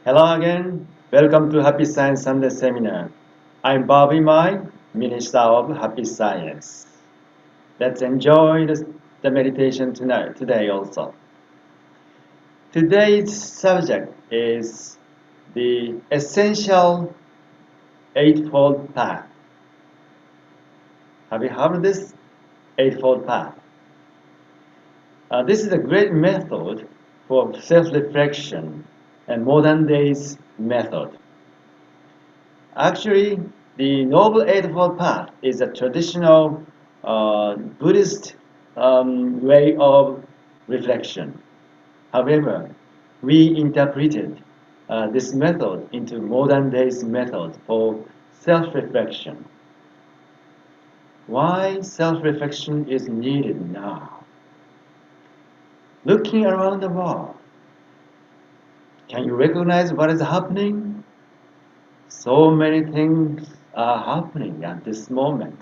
Hello again. Welcome to Happy Science Sunday Seminar. I'm Bobby Mai, Minister of Happy Science. Let's enjoy the meditation today also. Today's subject is the essential Eightfold Path. Have you heard of this Eightfold Path? This is a great method for self-reflection and modern days method. Actually, the Noble Eightfold Path is a traditional Buddhist way of reflection. However, we interpreted this method into modern days method for self-reflection. Why self-reflection is needed now? Looking around the world, can you recognize what is happening? So many things are happening at this moment.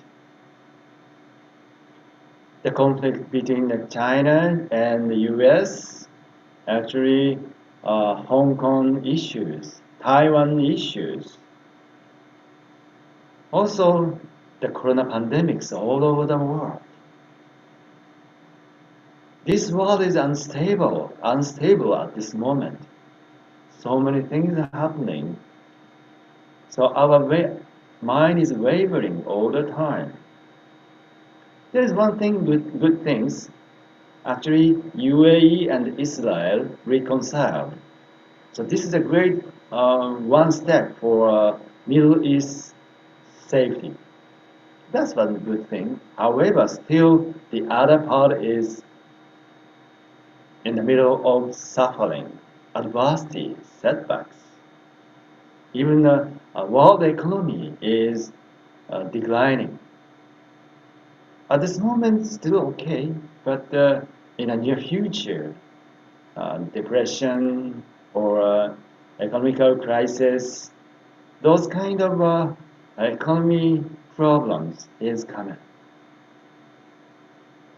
The conflict between China and the US, actually Hong Kong issues, Taiwan issues, also the corona pandemics all over the world. This world is unstable at this moment. So many things are happening. So our mind is wavering all the time. There is one thing, good things. Actually, UAE and Israel reconciled. So this is a great one step for Middle East safety. That's one good thing. However, still the other part is in the middle of suffering, adversity, setbacks. Even the world economy is declining. At this moment, still okay, but in the near future, depression or economical crisis, those kind of economy problems is coming.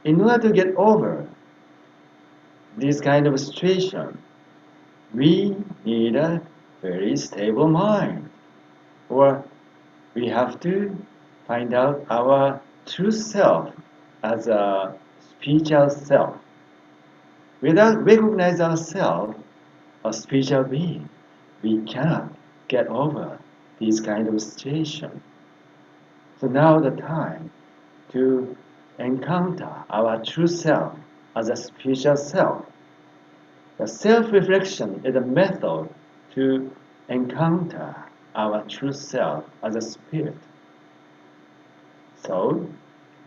In order to get over this kind of situation, we need a very stable mind, or we have to find out our true self as a spiritual self. Without recognize ourselves a spiritual being, we cannot get over this kind of situation. So now the time to encounter our true self as a spiritual self. The self-reflection is a method to encounter our true self as a spirit. So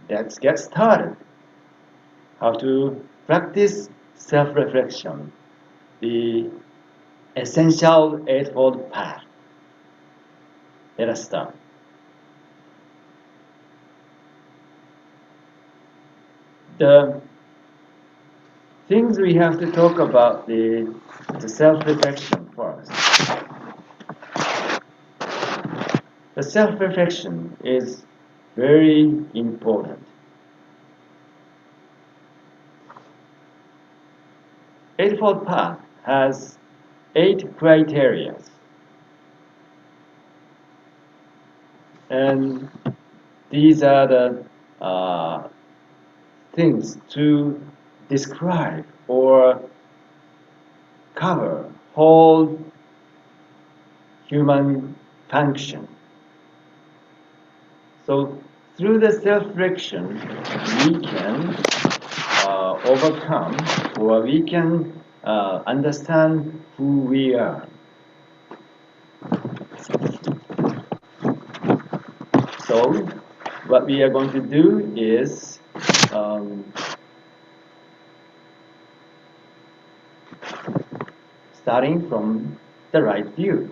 let's get started. How to practice self-reflection, the essential Eightfold Path. Let us start. The things we have to talk about the self-reflection first. The self-reflection is very important. Eightfold Path has 8 criteria, and these are the things to describe or cover whole human function. So through the self-reflection, we can overcome, or we can understand who we are. So what we are going to do is starting from the right view.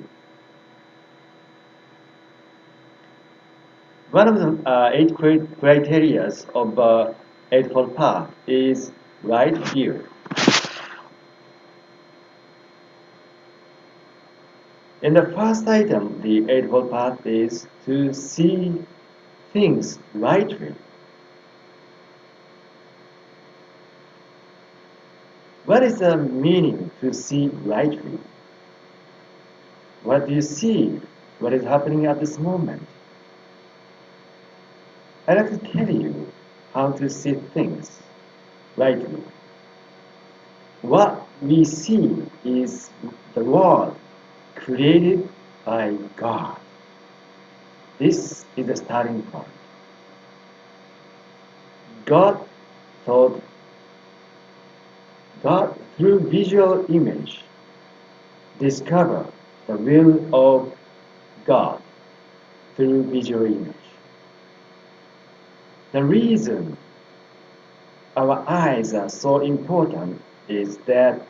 One of the 8 criteria of Eightfold Path is right view. In the first item, the Eightfold Path is to see things rightly. What is the meaning to see rightly? What do you see? What is happening at this moment? I'd like to tell you how to see things rightly. What we see is the world created by God. This is the starting point. God thought, God through visual image discover the will of God through visual image. The reason our eyes are so important is that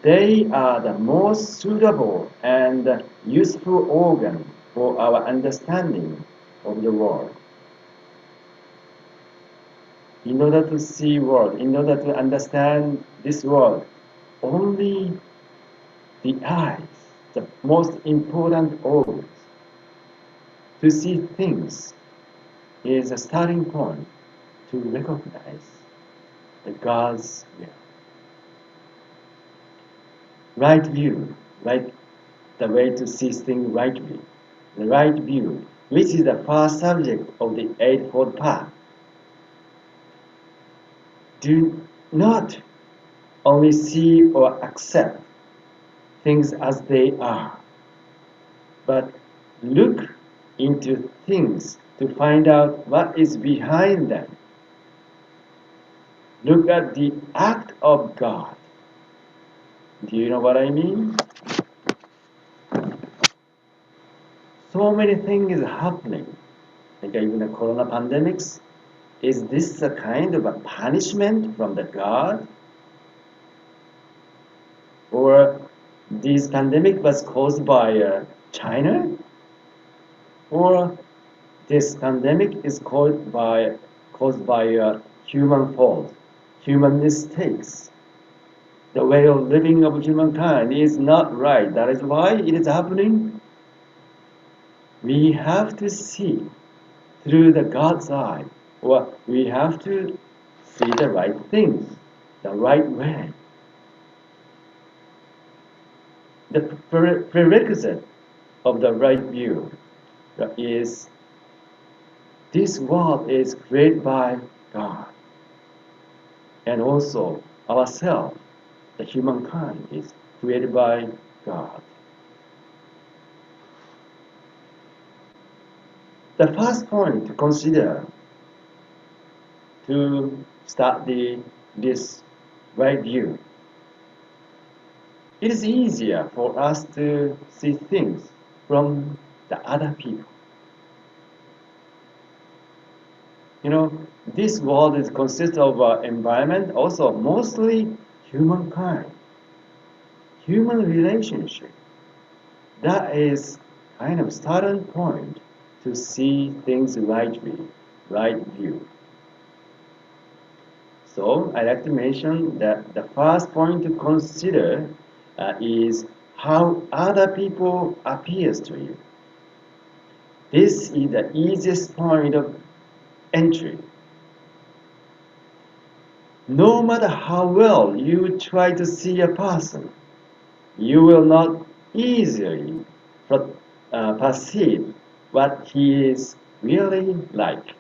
they are the most suitable and useful organ for our understanding of the world. In order to see world, in order to understand this world, only the eyes, the most important organs, to see things is a starting point to recognize the God's will. Right view, right, the way to see things rightly. The right view, which is the first subject of the Eightfold Path. Do not only see or accept things as they are, but look into things to find out what is behind them. Look at the act of God. Do you know what I mean? So many things happening, like even the corona pandemics. Is this a kind of a punishment from the God? Or this pandemic was caused by China? Or this pandemic is caused by human fault, human mistakes? The way of living of humankind is not right. That is why it is happening. We have to see through the God's eye, or we have to see the right things, the right way. The prerequisite of the right view is this world is created by God, and also ourselves, the humankind, is created by God. The first point to consider to start this right view, it is easier for us to see things from the other people. You know, this world consists of environment, also mostly humankind, human relationship. That is kind of starting point to see things rightly, right view. So I like to mention that the first point to consider is how other people appears to you. This is the easiest point of entry. No matter how well you try to see a person, you will not easily perceive what he is really like.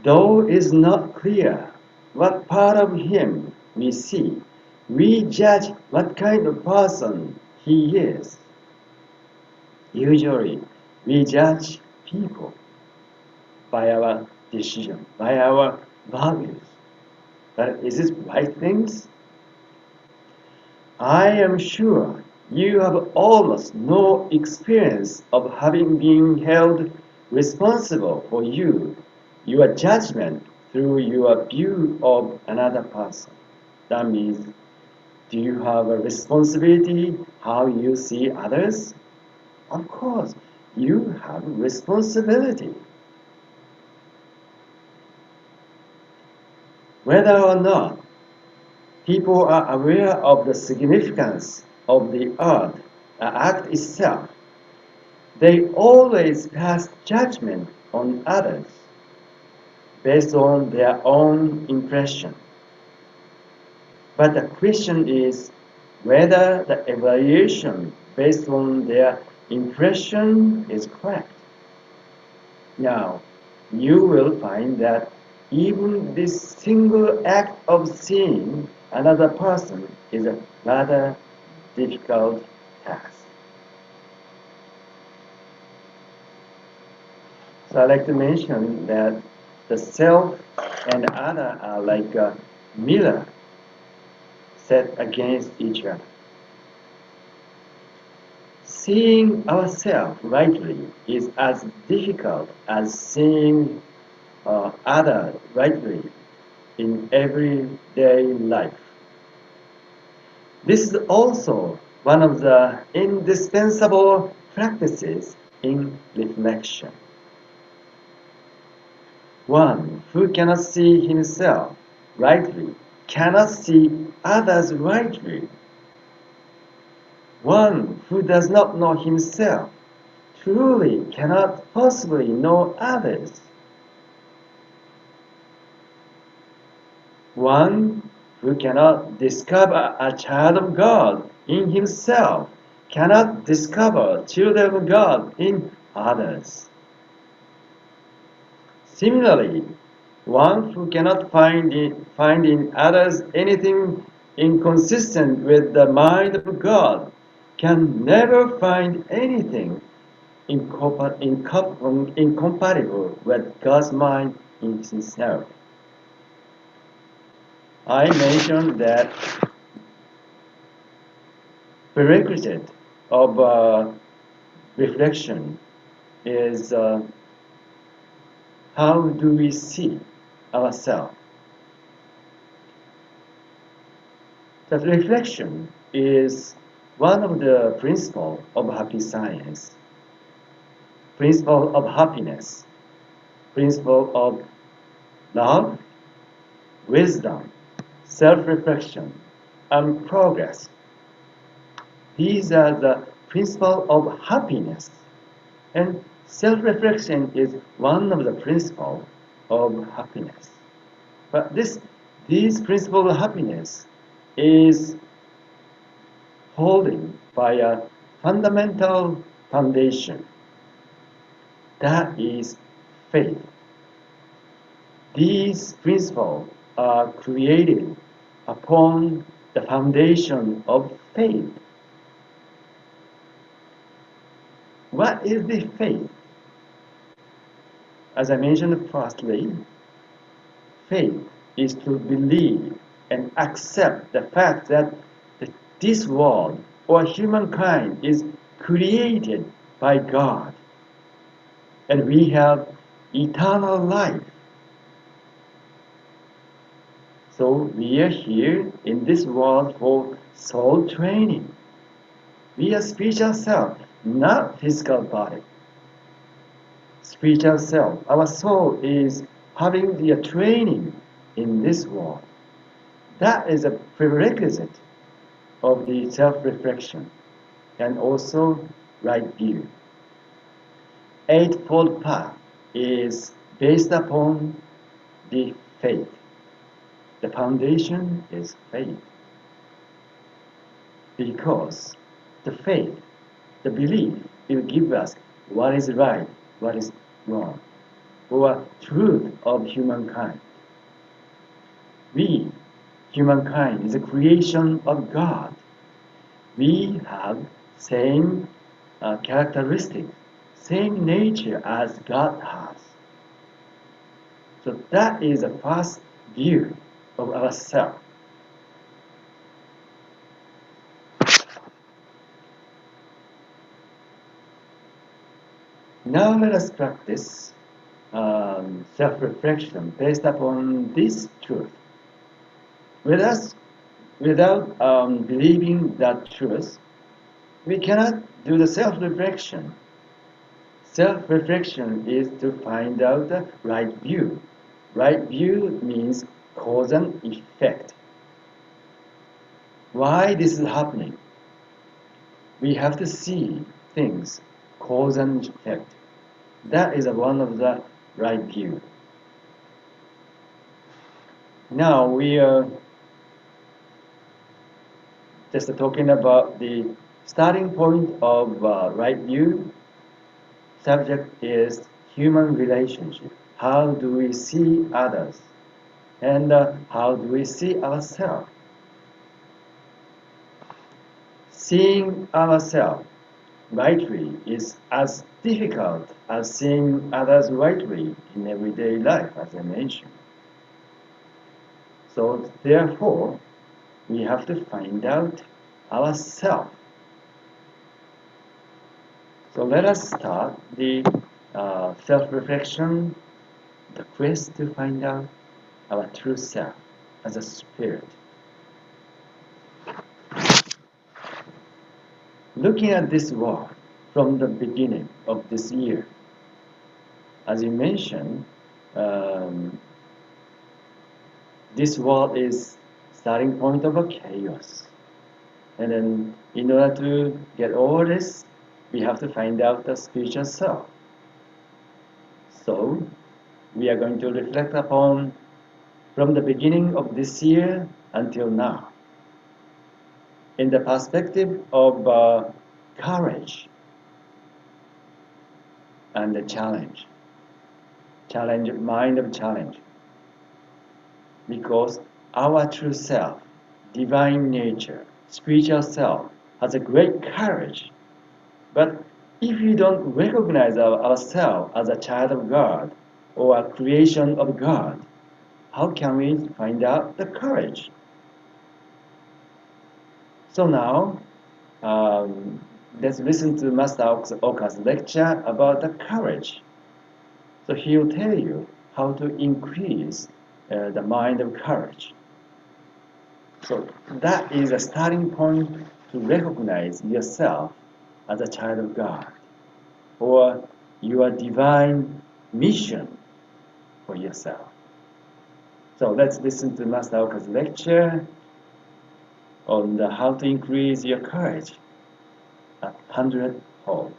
Though it is not clear what part of him we see, we judge what kind of person he is. Usually, we judge people by our decision, by our values. But is this right things? I am sure you have almost no experience of having been held responsible for your judgment through your view of another person. That means, do you have a responsibility how you see others? Of course, you have responsibility. Whether or not people are aware of the significance of the act itself, they always pass judgment on others based on their own impression. But the question is whether the evaluation based on their impression is correct. Now, you will find that even this single act of seeing another person is a rather difficult task. So I'd like to mention that the self and other are like a mirror set against each other. Seeing ourselves rightly is as difficult as seeing others rightly in everyday life. This is also one of the indispensable practices in reflection. One who cannot see himself rightly cannot see others rightly. One who does not know himself truly cannot possibly know others. One who cannot discover a child of God in himself cannot discover children of God in others. Similarly, one who cannot find in others anything inconsistent with the mind of God can never find anything incompatible with God's mind in himself. I mentioned that prerequisite of reflection is how do we see ourselves? That reflection is one of the principles of happy science, principle of happiness, principle of love, wisdom, self-reflection, and progress. These are the principles of happiness, and self-reflection is one of the principles of happiness. But these principles of happiness is holding by a fundamental foundation. That is faith. These principles are created upon the foundation of faith. What is the faith? As I mentioned firstly, faith is to believe and accept the fact that this world or humankind is created by God and we have eternal life. So we are here in this world for soul training. We are spiritual self, not physical body. Spiritual self, our soul is having the training in this world. That is a prerequisite of the self-reflection and also right view. Eightfold Path is based upon the faith. The foundation is faith. Because the faith, the belief, will give us what is right, what is wrong, or truth of humankind. We, humankind, is a creation of God. We have same characteristics, same nature as God has. So that is the first view of ourselves. Now let us practice self-reflection based upon this truth. Without believing that truth, we cannot do the self-reflection. Self-reflection is to find out the right view. Right view means cause and effect. Why this is happening? We have to see things, cause and effect. That is one of the right view. Now we are just talking about the starting point of right view. Subject is human relationship. How do we see others? And how do we see ourselves? Seeing ourselves rightly is as difficult as seeing others rightly in everyday life, as I mentioned. So therefore, we have to find out ourselves. So let us start the self-reflection, the quest to find out our true self as a spirit. Looking at this world from the beginning of this year, as you mentioned, this world is starting point of a chaos. And then in order to get over this, we have to find out the spiritual self. So we are going to reflect upon from the beginning of this year until now in the perspective of courage and the challenge, mind of challenge. Because our true self, divine nature, spiritual self has a great courage. But if you don't recognize ourselves as a child of God or a creation of God, how can we find out the courage? So now, let's listen to Master Oka's lecture about the courage. So he'll tell you how to increase the mind of courage. So that is a starting point to recognize yourself as a child of God or your divine mission for yourself. So let's listen to Master Oka's lecture on how to increase your courage at 100-fold.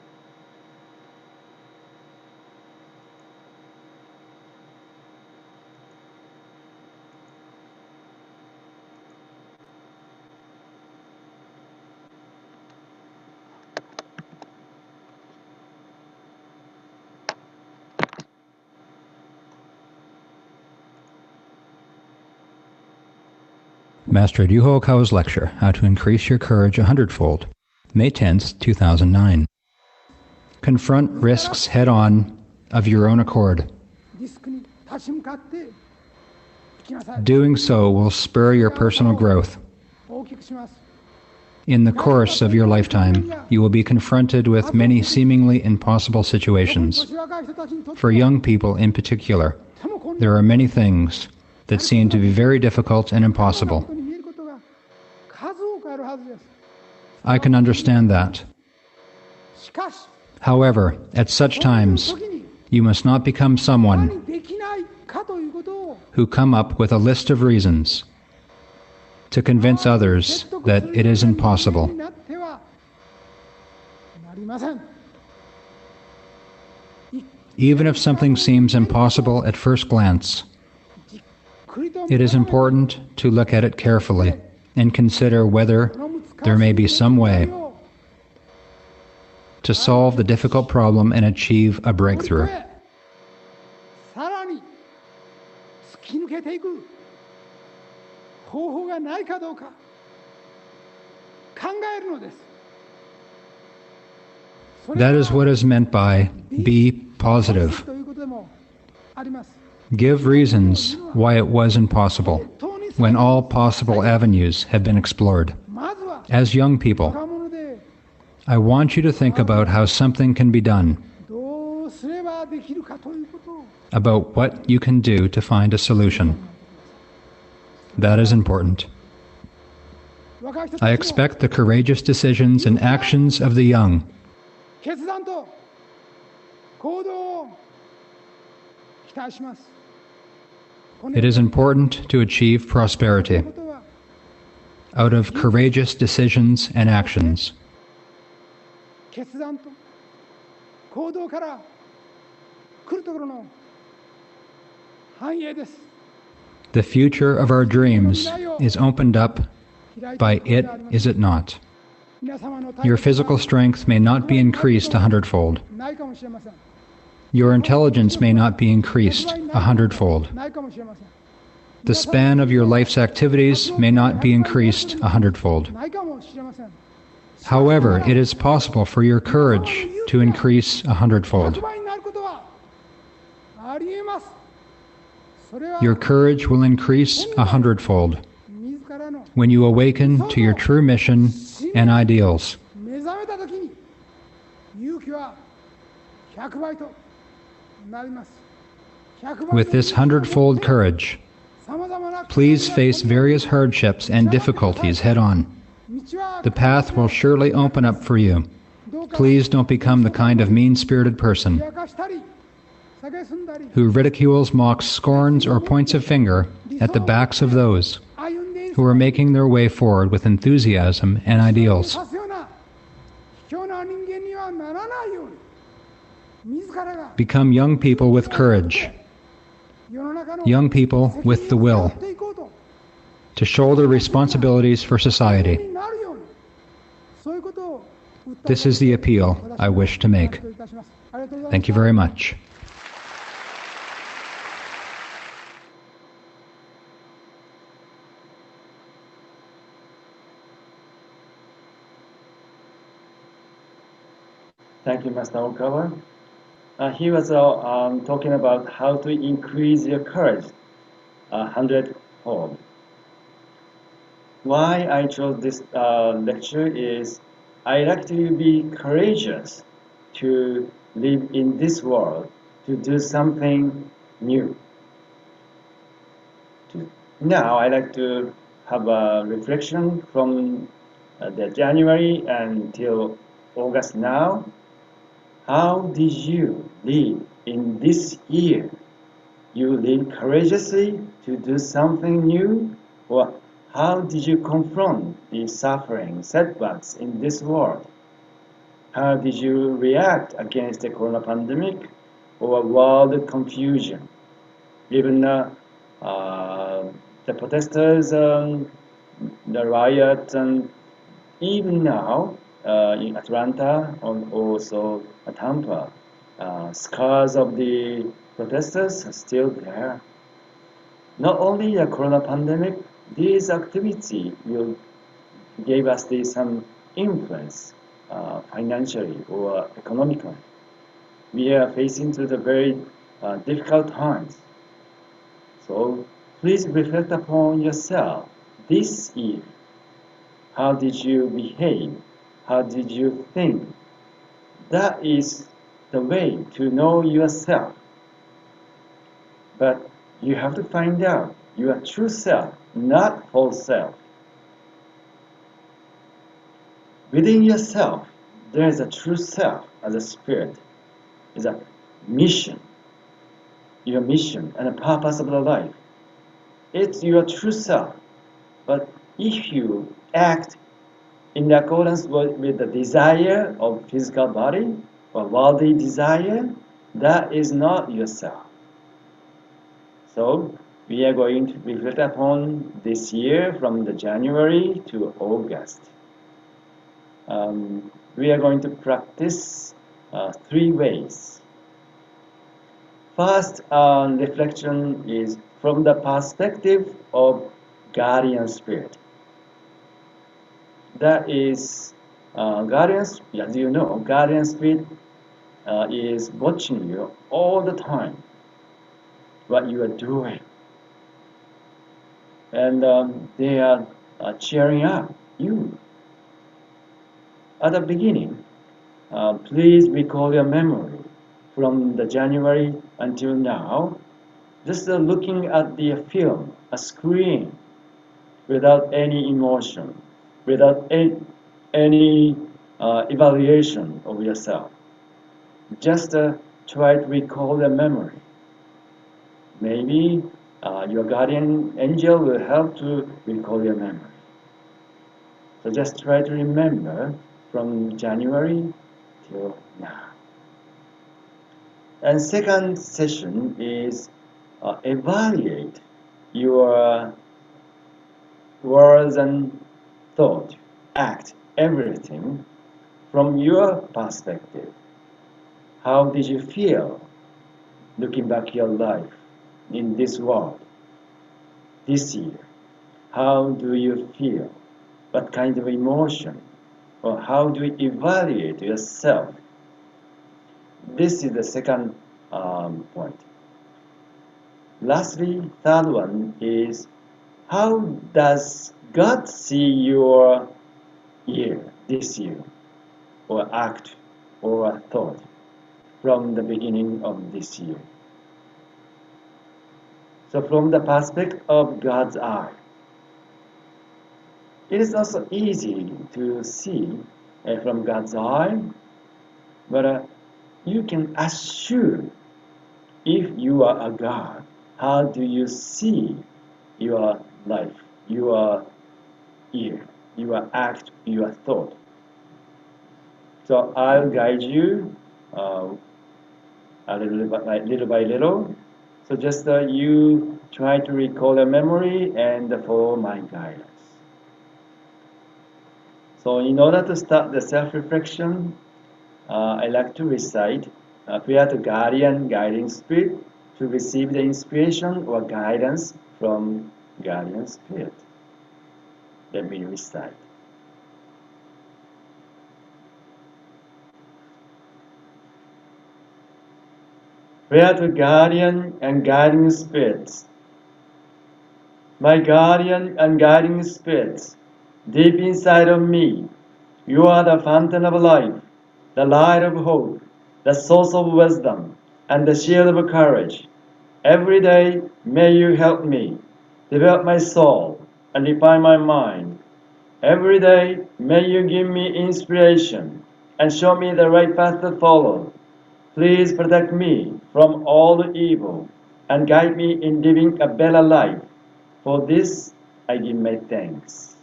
Master Ryuho Okawa's lecture, How to Increase Your Courage 100-fold, May 10th, 2009. Confront risks head-on of your own accord. Doing so will spur your personal growth. In the course of your lifetime, you will be confronted with many seemingly impossible situations. For young people in particular, there are many things that seem to be very difficult and impossible. I can understand that. However, at such times, you must not become someone who come up with a list of reasons to convince others that it is impossible. Even if something seems impossible at first glance, it is important to look at it carefully and consider whether there may be some way to solve the difficult problem and achieve a breakthrough. That is what is meant by be positive. Give reasons why it was impossible, when all possible avenues have been explored. As young people, I want you to think about how something can be done, about what you can do to find a solution. That is important. I expect the courageous decisions and actions of the young It is important to achieve prosperity out of courageous decisions and actions. The future of our dreams is opened up By it is it not. Your physical strength may not be increased 100-fold. Your intelligence may not be increased 100-fold. The span of your life's activities may not be increased 100-fold. However, it is possible for your courage to increase 100-fold. Your courage will increase 100-fold when you awaken to your true mission and ideals. With this 100-fold courage, please face various hardships and difficulties head-on. The path will surely open up for you. Please don't become the kind of mean-spirited person who ridicules, mocks, scorns, or points a finger at the backs of those who are making their way forward with enthusiasm and ideals. Become young people with courage, young people with the will to shoulder responsibilities for society. This is the appeal I wish to make. Thank you very much. Thank you, Master Okawa. He was talking about how to increase your courage 100-fold. Why I chose this lecture is I like to be courageous to live in this world, to do something new. Now I like to have a reflection from the January until August now. How did you live in this year? You live courageously to do something new? Or how did you confront the suffering, setbacks in this world? How did you react against the corona pandemic or world confusion? Even the protesters, the riot, and even now in Atlanta and also Tampa, scars of the protesters are still there. Not only the corona pandemic, this activity gave us some influence financially or economically. We are facing through the very difficult times. So please reflect upon yourself this year. How did you behave? How did you think? That is the way to know yourself. But you have to find out your true self, not false self. Within yourself, there is a true self as a spirit. Is a mission, your mission and the purpose of the life. It's your true self. But if you act in accordance with the desire of physical body or worldly desire, that is not yourself. So we are going to reflect upon this year from the January to August. We are going to practice 3 ways. First reflection is from the perspective of guardian spirit. That is, as you know, guardian spirit is watching you all the time, what you are doing. And they are cheering up you. At the beginning, please recall your memory from the January until now, just looking at the film, a screen, without any emotion, without any evaluation of yourself. Just try to recall the memory. Maybe your guardian angel will help to recall your memory. So just try to remember from January till now. And second session is evaluate your words and thought, act, everything from your perspective. How did you feel looking back your life in this world this year? How do you feel? What kind of emotion? Or how do you evaluate yourself? This is the second point. Lastly, third one is how does God see your year, this year, or act, or thought from the beginning of this year? So from the perspective of God's eye, it is also easy to see from God's eye, but you can assume if you are a God, how do you see your life, your year, your act, your thought? So I'll guide you a little by little. So just you try to recall a memory and follow my guidance. So in order to start the self-reflection, I like to recite prayer to guardian, guiding spirit, to receive the inspiration or guidance from guardian spirit. Let me recite. Prayer to guardian and guiding spirits. My guardian and guiding spirits, deep inside of me, you are the fountain of life, the light of hope, the source of wisdom, and the shield of courage. Every day, may you help me develop my soul and refine my mind. Every day, may you give me inspiration and show me the right path to follow. Please protect me from all evil and guide me in living a better life. For this, I give my thanks.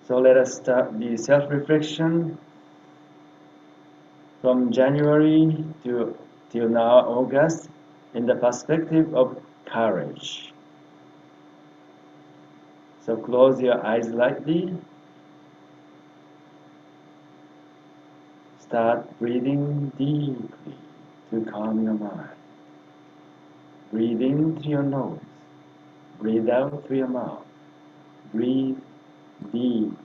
So let us start the self-reflection from January to till now, August, in the perspective of courage. So close your eyes lightly. Start breathing deeply to calm your mind. Breathe in through your nose. Breathe out through your mouth. Breathe deeply.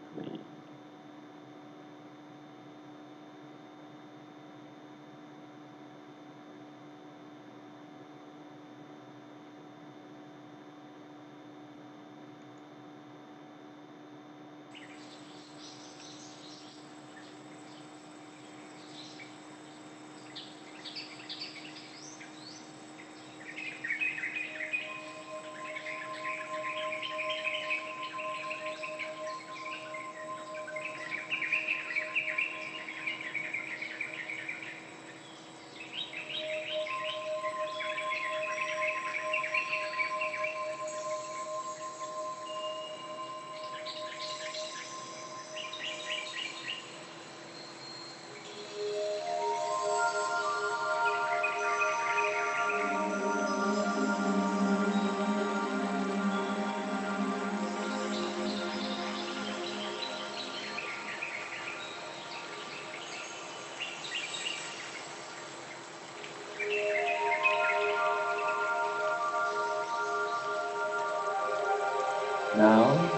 Now,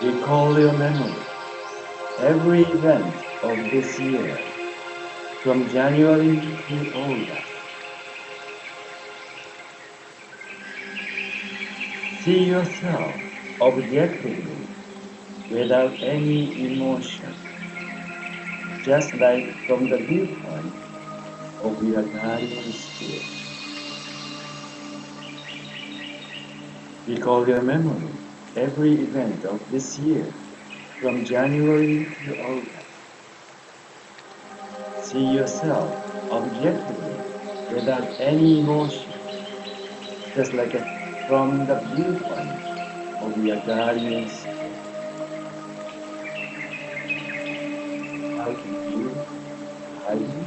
recall your memory. Every event of this year, from January to August. See yourself objectively, without any emotion, just like from the viewpoint of your guardian spirit. Recall your memory, every event of this year, from January to August. See yourself objectively, without any emotion, just like from the viewpoint of your guardian spirit. How do you feel? How do you feel?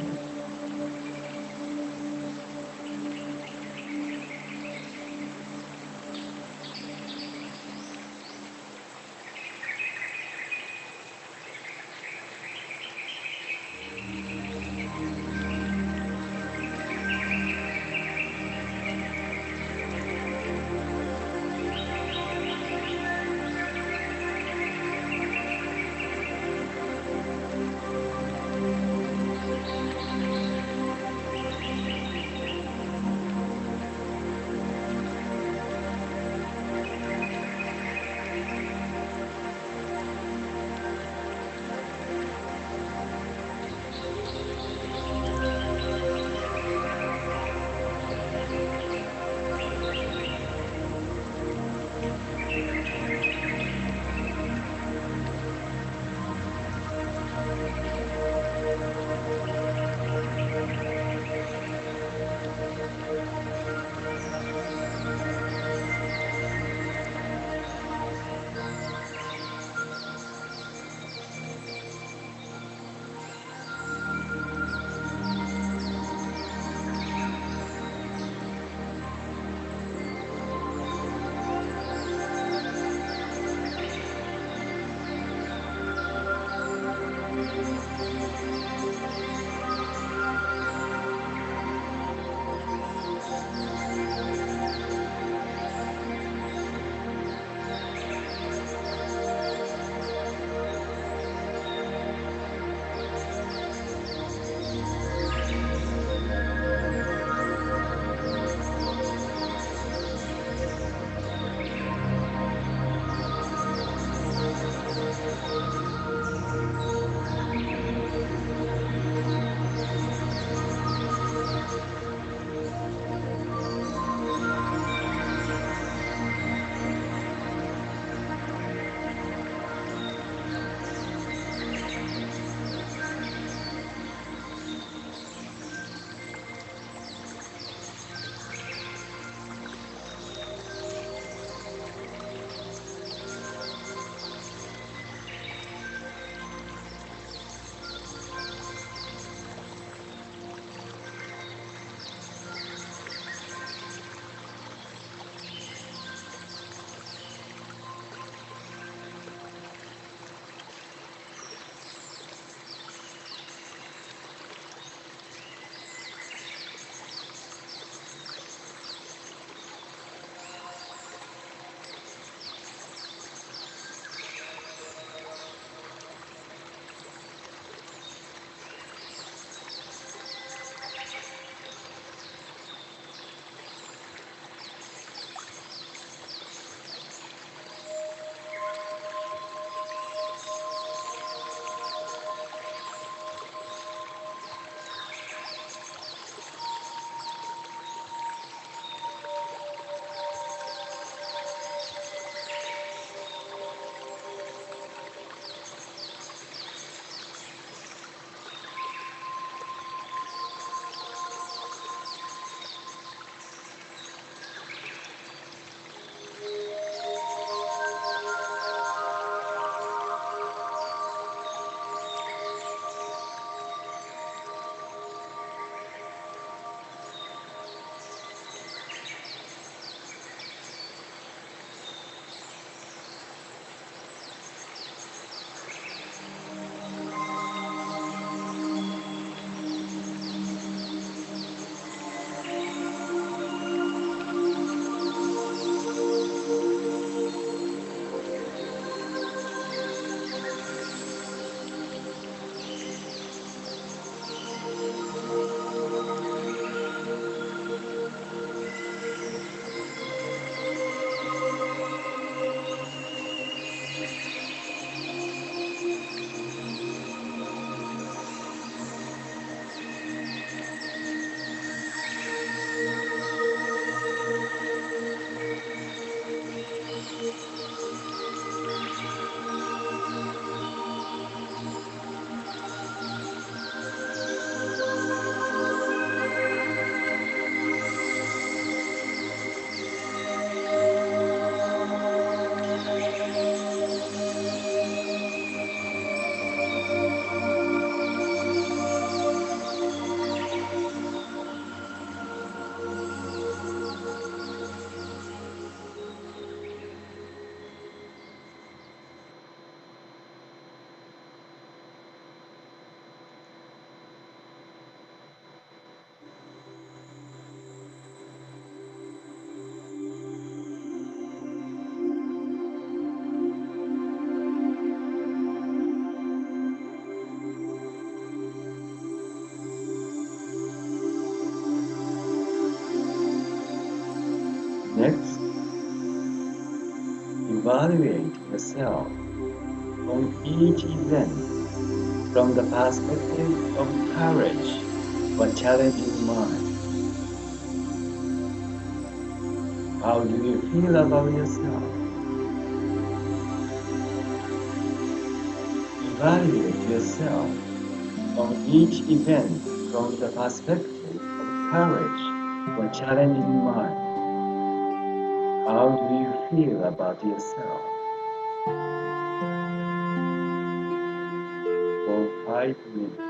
evaluate yourself on each event from the perspective of courage or challenging mind. How do you feel about yourself? Evaluate yourself on each event from the perspective of courage or challenging mind. How do you feel about yourself? For 5 minutes.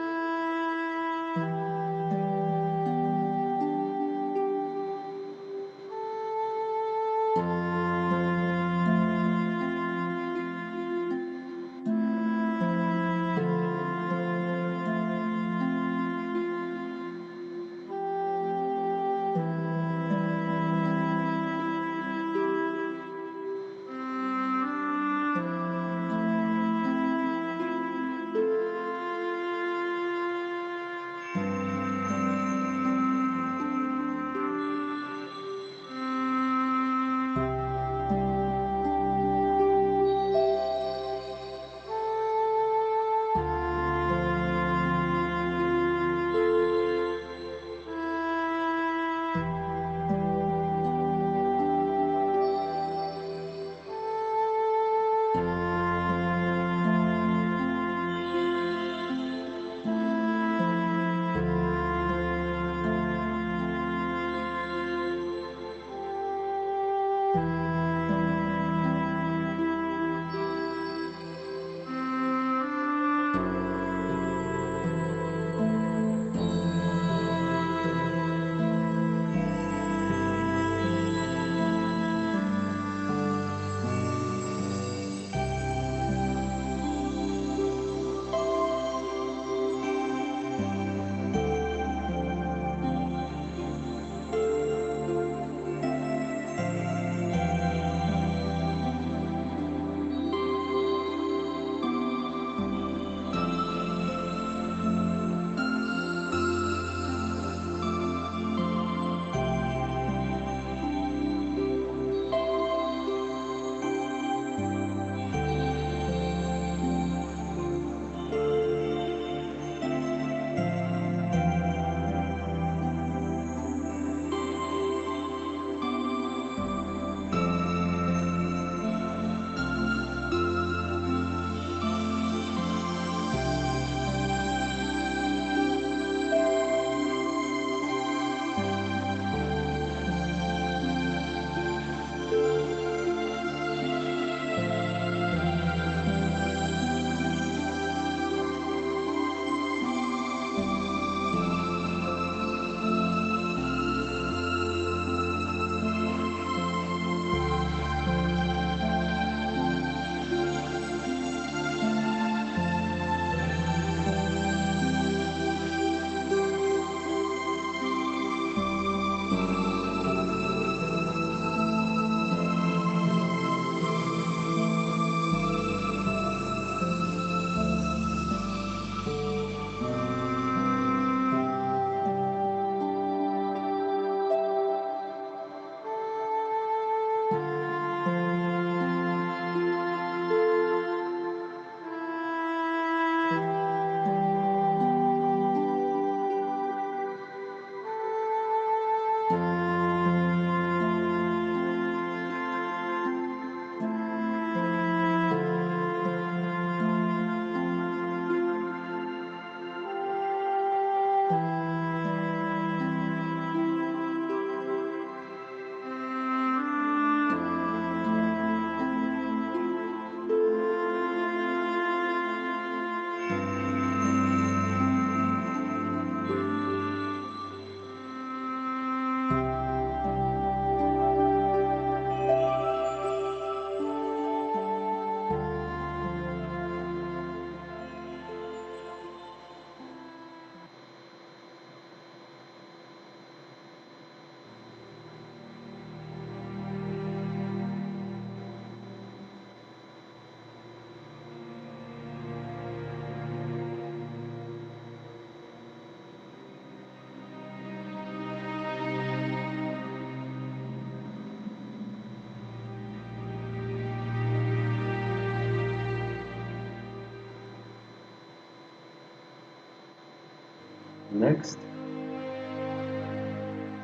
Next,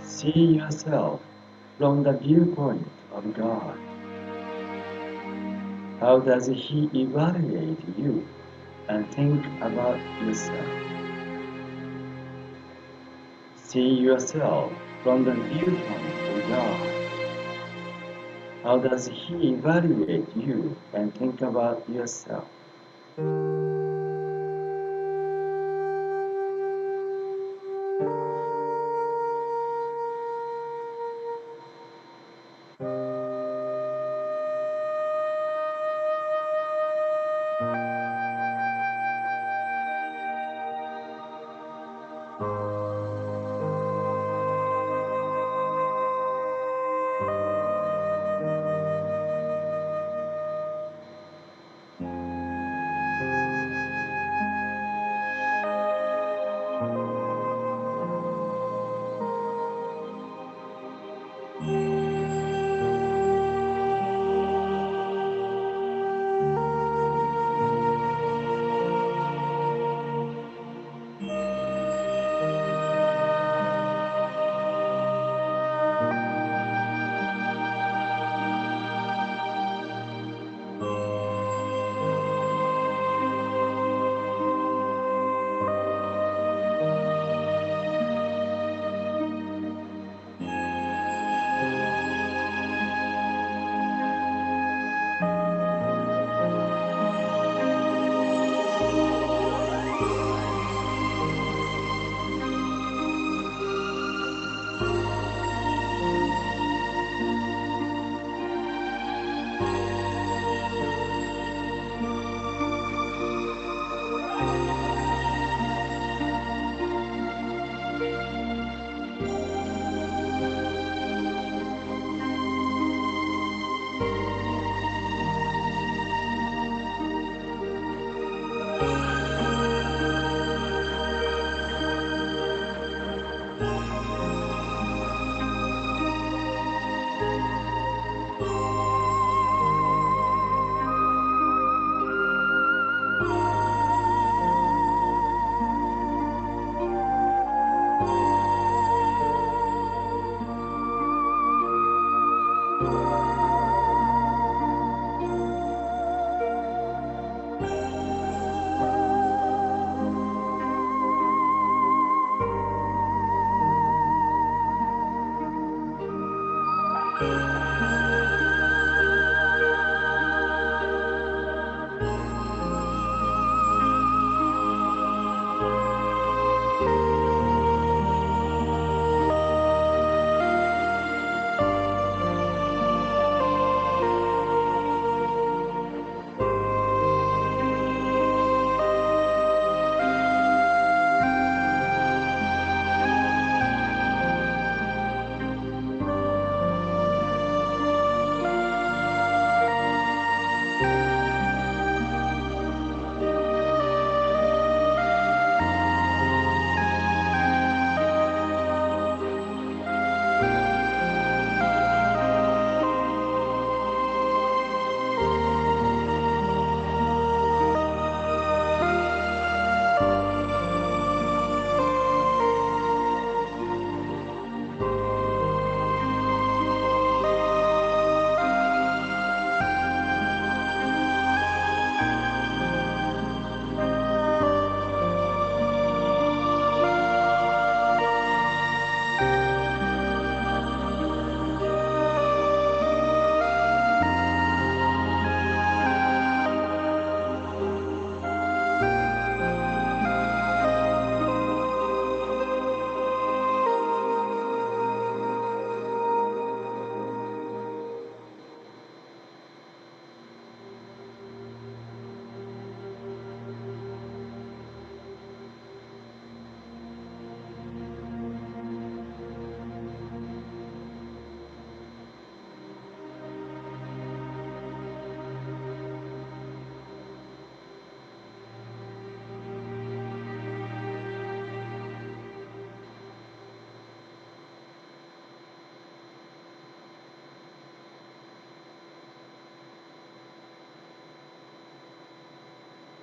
see yourself from the viewpoint of God. How does He evaluate you and think about yourself? See yourself from the viewpoint of God. How does He evaluate you and think about yourself?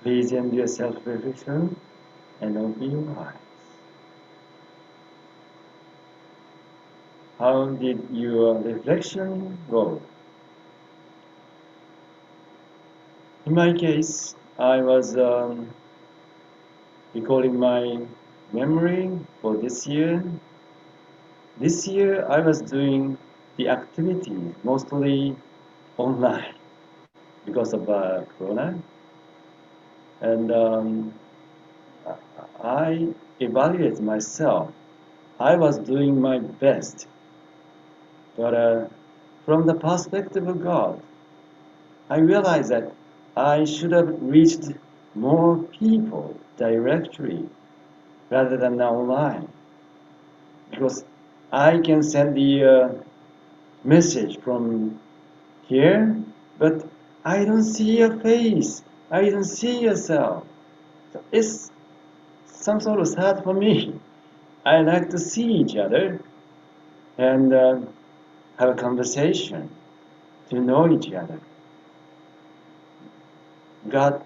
Please end your self-reflection and open your eyes. how did your reflection go? In my case, I was recalling my memory for this year. This year, I was doing the activity mostly online because of Corona, and I evaluate myself. I was doing my best, but from the perspective of God, I realized that I should have reached more people directly rather than online, because I can send the message from here, but I don't see your face. I don't see yourself. So it's some sort of sad for me. I like to see each other and have a conversation to know each other. God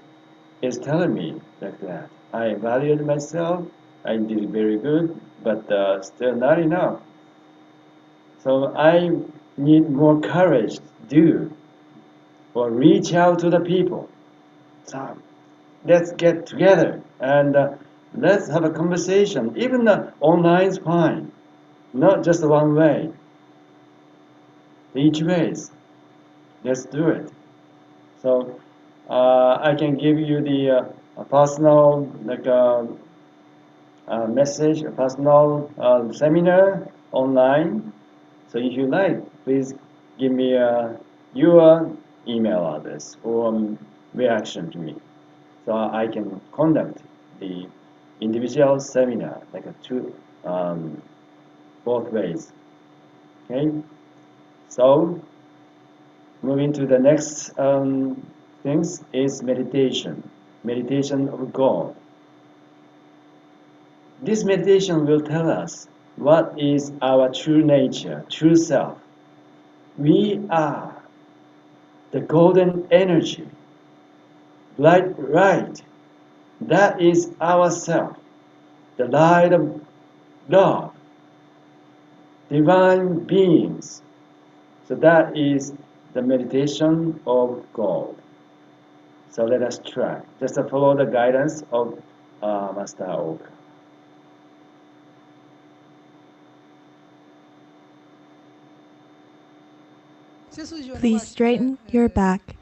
is telling me like that. I valued myself. I did very good, but still not enough. So I need more courage to do or reach out to the people. So let's get together and let's have a conversation. Even online is fine, not just one way. Each ways. Let's do it. So I can give you the a personal message, a personal seminar online. So if you like, please give me your email address or reaction to me, so I can conduct the individual seminar like a two both ways. Okay. So moving to the next things is meditation. Meditation of God. This meditation will tell us what is our true nature, true self. We are the golden energy, light. That is our self, the light of God, divine beings. So that is the meditation of God. So let us try. Just to follow the guidance of Master Oka. Please straighten your back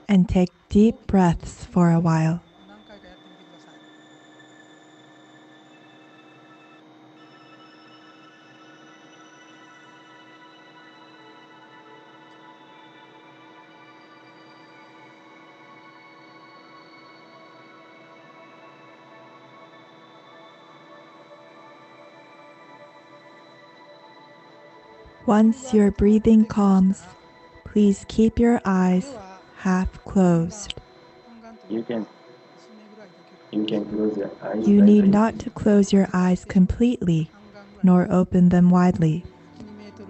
and take deep breaths for a while. Once your breathing calms, please keep your eyes half closed. You can close your eyes. You need slightly. not to close your eyes completely, nor open them widely.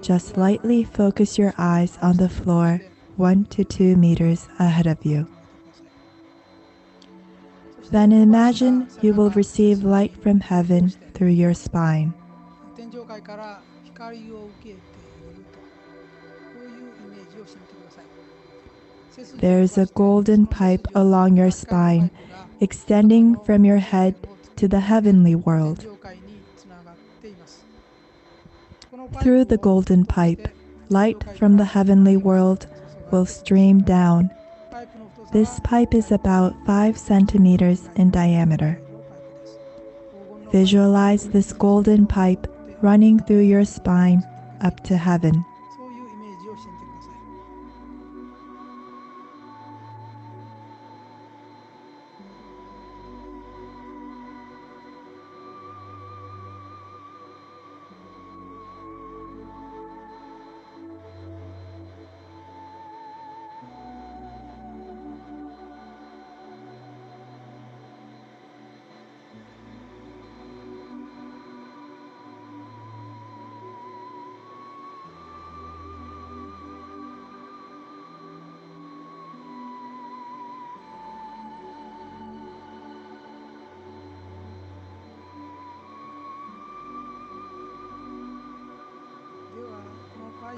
Just lightly focus your eyes on the floor 1 to 2 meters ahead of you. Then imagine you will receive light from heaven through your spine. There is a golden pipe along your spine, extending from your head to the heavenly world. Through the golden pipe, light from the heavenly world will stream down. This pipe is about 5 centimeters in diameter. Visualize this golden pipe running through your spine up to heaven.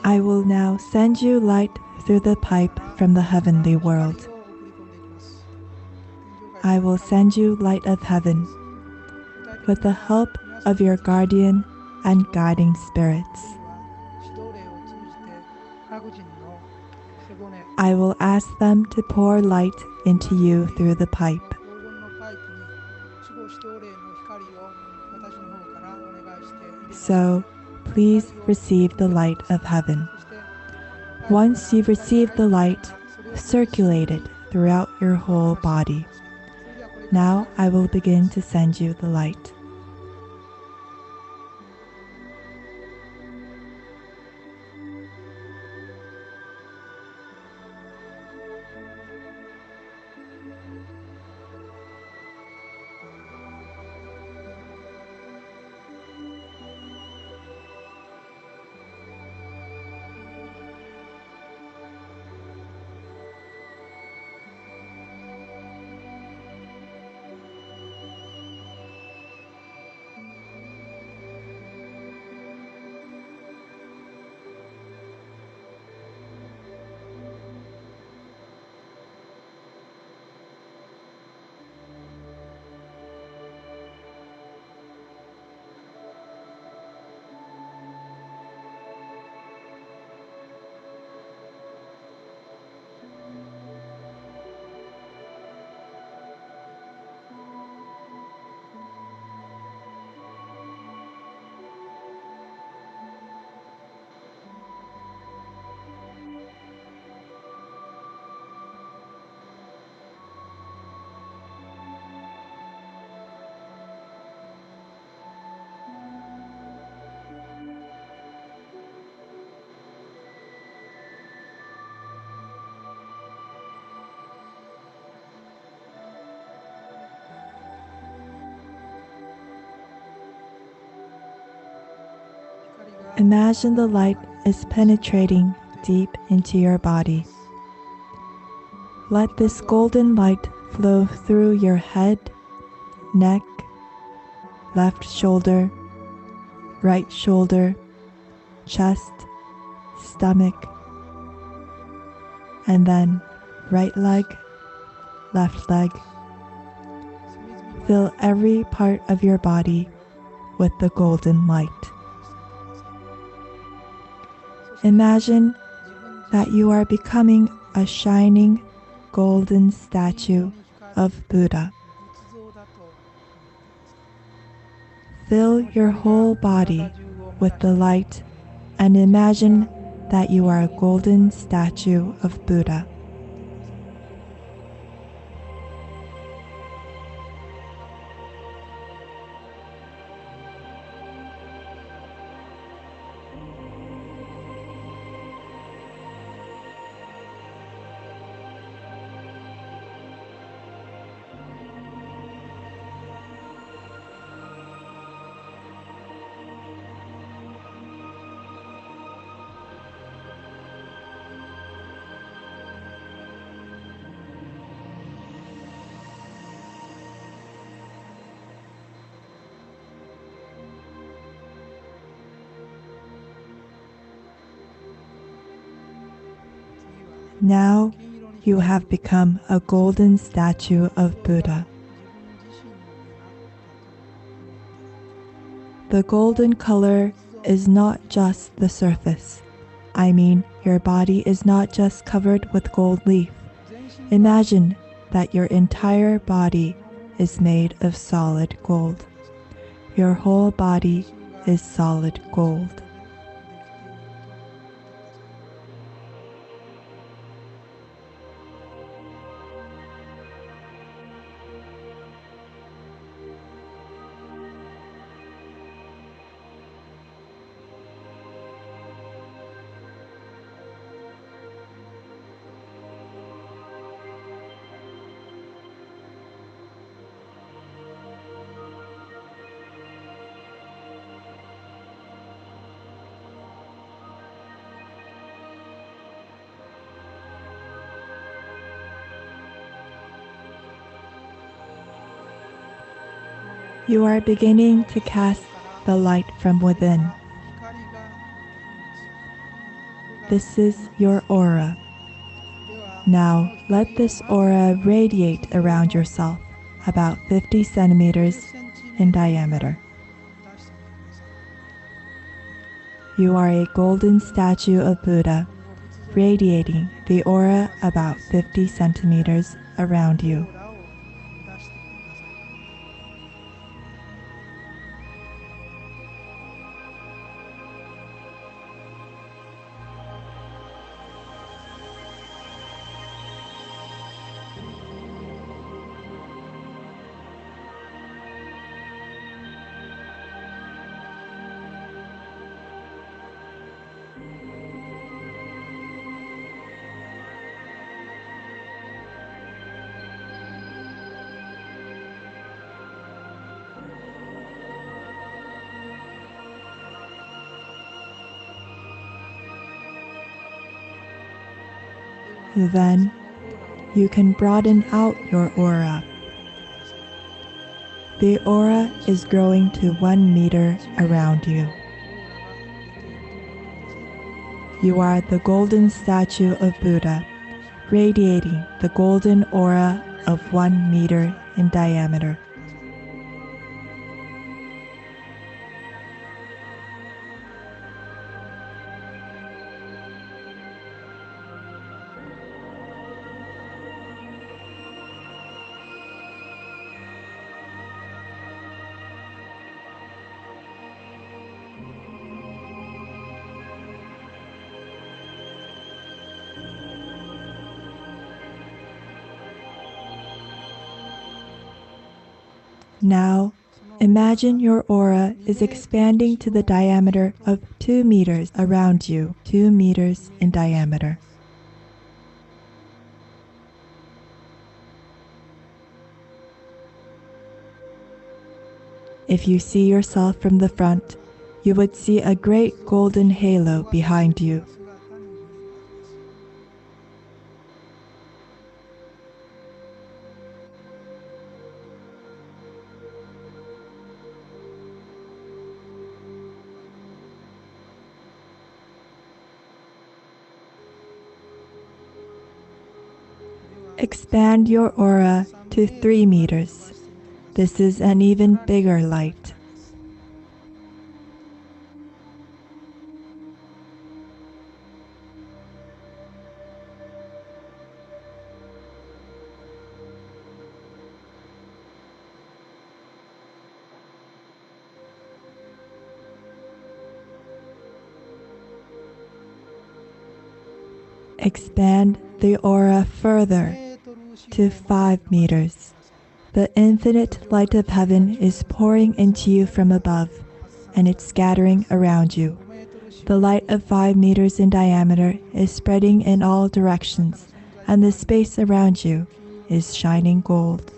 I will now send you light through the pipe from the heavenly world. I will send you light of heaven with the help of your guardian and guiding spirits. I will ask them to pour light into you through the pipe. So, please receive the light of heaven. Once you've received the light, circulate it throughout your whole body. Now I will begin to send you the light. Imagine the light is penetrating deep into your body. Let this golden light flow through your head, neck, left shoulder, right shoulder, chest, stomach, and then right leg, left leg. Fill every part of your body with the golden light. Imagine that you are becoming a shining golden statue of Buddha. Fill your whole body with the light and imagine that you are a golden statue of Buddha. Now you have become a golden statue of Buddha. The golden color is not just the surface. I mean, your body is not just covered with gold leaf. Imagine that your entire body is made of solid gold. Your whole body is solid gold. You are beginning to cast the light from within. This is your aura. Now let this aura radiate around yourself, about 50 centimeters in diameter. You are a golden statue of Buddha, radiating the aura about 50 centimeters around you. Then you can broaden out your aura. The aura is growing to 1 meter around you. You are the golden statue of Buddha, radiating the golden aura of 1 meter in diameter. Now, imagine your aura is expanding to the diameter of 2 meters around you, 2 meters in diameter. If you see yourself from the front, you would see a great golden halo behind you. Expand your aura to 3 meters. This is an even bigger light. Expand the aura further to 5 meters. The infinite light of heaven is pouring into you from above, and it's scattering around you. The light of 5 meters in diameter is spreading in all directions, and the space around you is shining gold.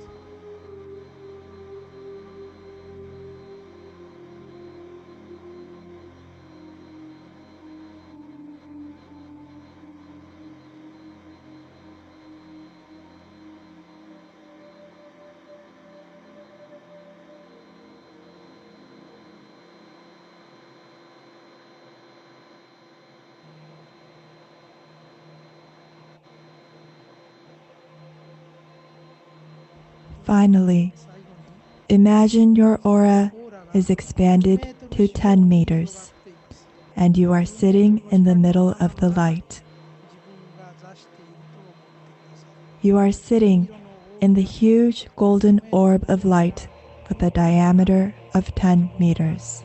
Finally, imagine your aura is expanded to 10 meters, and you are sitting in the middle of the light. You are sitting in the huge golden orb of light with a diameter of 10 meters.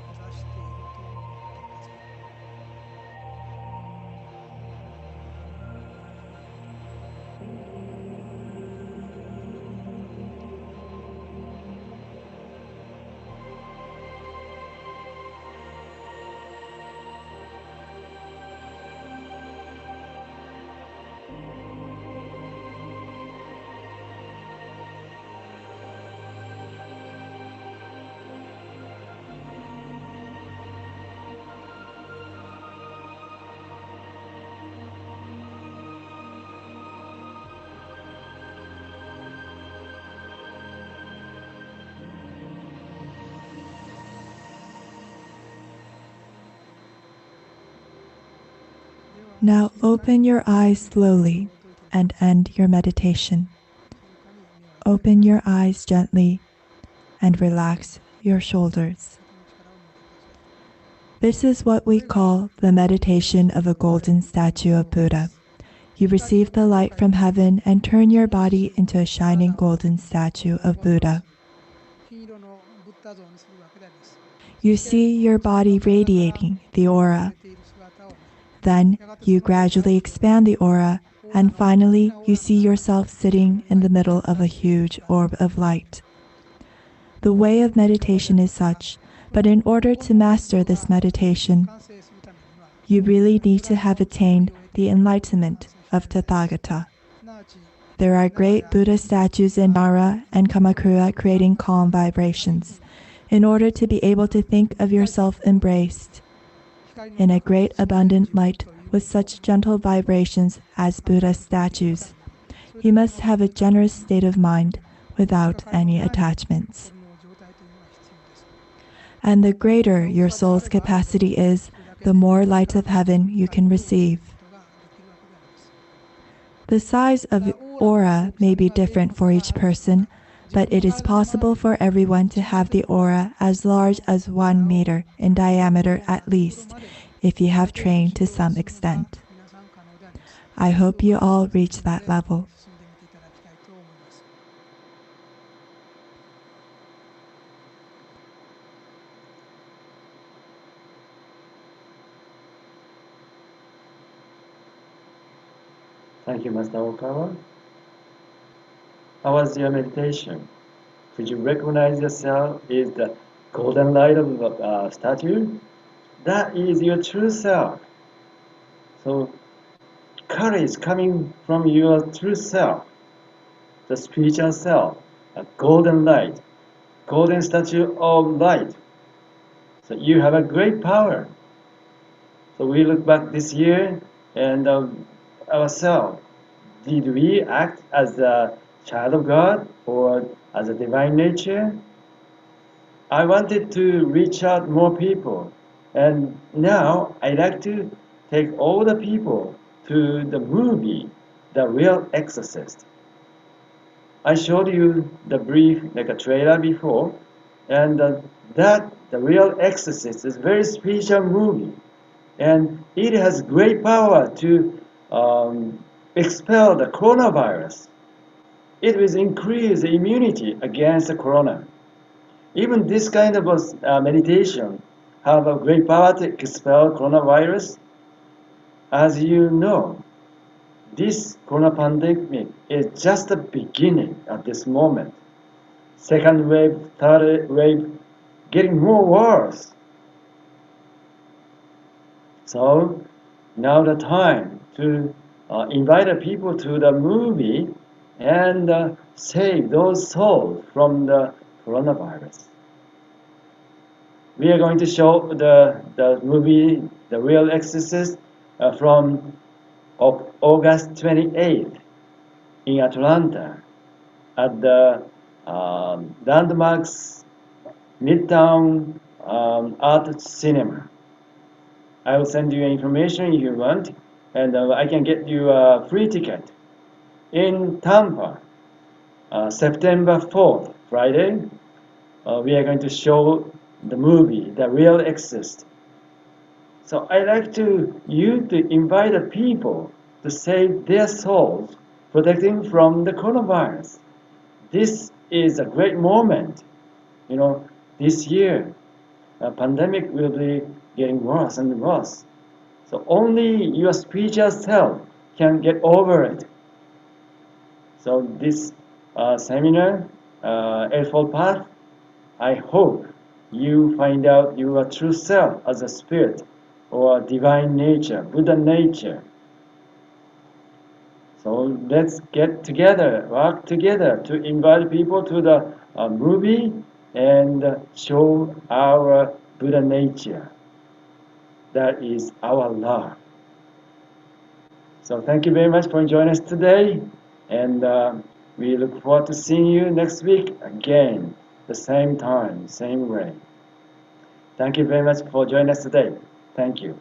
Now open your eyes slowly and end your meditation. Open your eyes gently and relax your shoulders. This is what we call the meditation of a golden statue of Buddha. You receive the light from heaven and turn your body into a shining golden statue of Buddha. You see your body radiating the aura. Then you gradually expand the aura, and finally you see yourself sitting in the middle of a huge orb of light. The way of meditation is such, but in order to master this meditation, you really need to have attained the enlightenment of Tathagata. There are great Buddha statues in Nara and Kamakura creating calm vibrations, in order to be able to think of yourself embraced in a great abundant light with such gentle vibrations as Buddha statues. You must have a generous state of mind without any attachments. And the greater your soul's capacity is, the more light of heaven you can receive. The size of aura may be different for each person, but it is possible for everyone to have the aura as large as 1 meter in diameter at least, if you have trained to some extent. I hope you all reach that level. Thank you, Master Okawa. How was your meditation? Could you recognize yourself as the golden light of the statue? That is your true self. So, courage coming from your true self, the spiritual self, a golden light, golden statue of light. So you have a great power. So we look back this year and ourselves. Did we act as a child of God or as a divine nature? I wanted to reach out more people, and now I'd like to take all the people to the movie, The Real Exorcist. I showed you the brief, like a trailer before, and The Real Exorcist is a very spiritual movie, and it has great power to expel the coronavirus. It will increase the immunity against the corona. Even this kind of meditation have a great power to expel coronavirus. As you know, this corona pandemic is just the beginning at this moment. Second wave, third wave, getting more worse. So now the time to invite the people to the movie and save those souls from the coronavirus. We are going to show the movie The Real Exorcist from August 28th in Atlanta at the Landmarks Midtown Art Cinema. I will send you information if you want, and I can get you a free ticket. In Tampa, September 4th, Friday, we are going to show the movie, The Real Exorcist. So I like you to invite the people to save their souls, protecting from the coronavirus. This is a great moment. You know, this year, the pandemic will be getting worse and worse. So only your spiritual self can get over it. So this seminar, Eightfold Path, I hope you find out your true self as a spirit or divine nature, Buddha nature. So let's get together, work together to invite people to the movie and show our Buddha nature. That is our love. So thank you very much for joining us today, and we look forward to seeing you next week again, the same time, same way. Thank you very much for joining us today. Thank you.